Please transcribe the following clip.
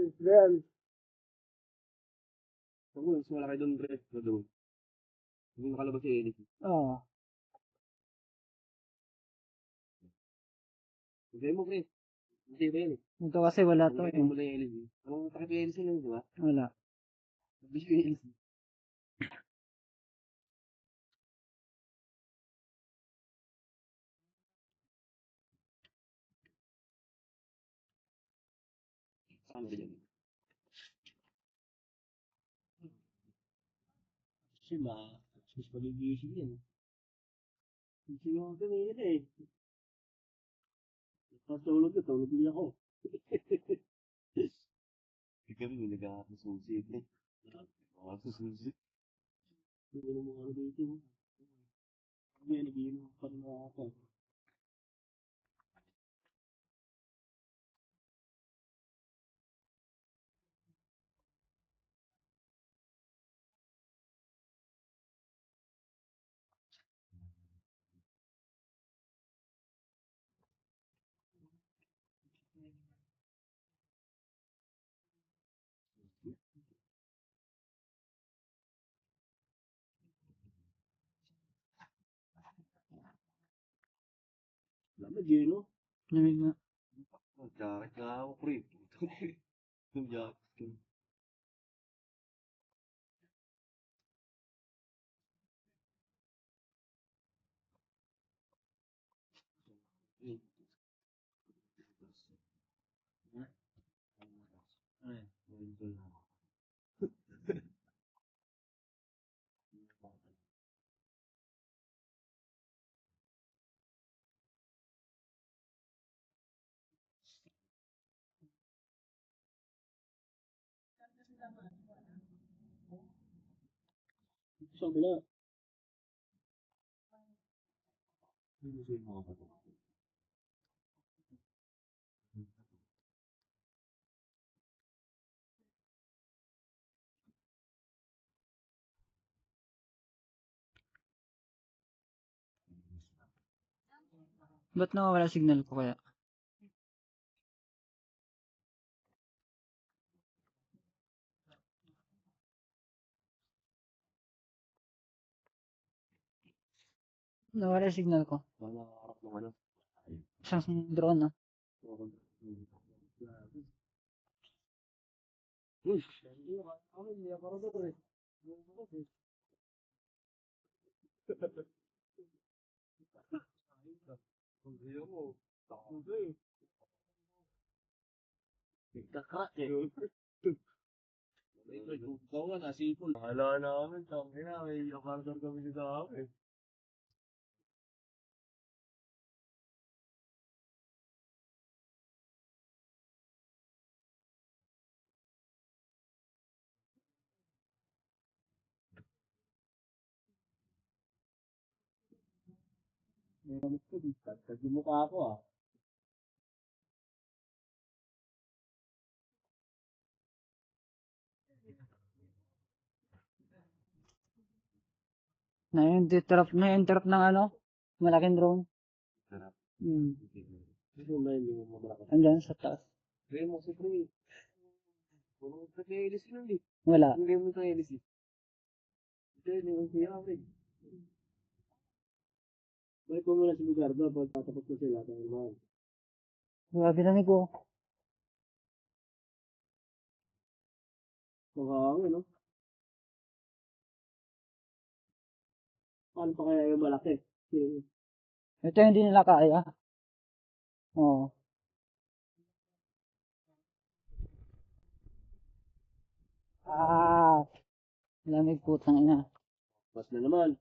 Yan. Ako, mas malaki doon, pre. Doon. Hindi nakalabas si Ellie. Oo. Hindi mo, pre. Hindi ba yun eh? Ito kasi wala to Kung eh. mo na yung Ellie. Anong takip yung Ellie sila, di ba? Wala. Sabi yung Ellie. Saan ba yan? Sila. Sus pag-iisip yan. Hindi mo kanina eh. Patulog na, tulog niya ako. Kami may nag-aakususi, pre. Nag-aakususi. Hindi mo mga ano dito. Kami nag-iinom pa rin ako. Lamig yun, no? Lamig na. Jacket na ako, pre. Yung jacket. Sa kabila. Ba't nawawala signal ko kaya? Nawala signal ko. Wala harap ng ano. Isang drone ah. Uy, hindi ako rin ako eh. Hindi mo. Takbo eh. Nagkakrak eh. Ikaw nga, nasipol. Hala namin, tangin na, may apartment kami dito ako eh. Tagtag yung mukha ako ah. Na-interrupt ng ano? Malaking drone. Sarap. Hmm. Ito na hindi mo mamalakas. Andyan sa taas. Kaya mo si Pre. Walang nag-elis lang eh. Wala. Hindi mo nag-elis eh. Hindi mo siya eh. Balik mo muna sa lugar doon pag tatapos ko sila. Dahil mahal. Grabe lamig ko. Makakangin no? Paano pa kaya yung malaki? Ito yung hindi nila kaya. Oo. Ah. Lamig putang ina. Mas na naman.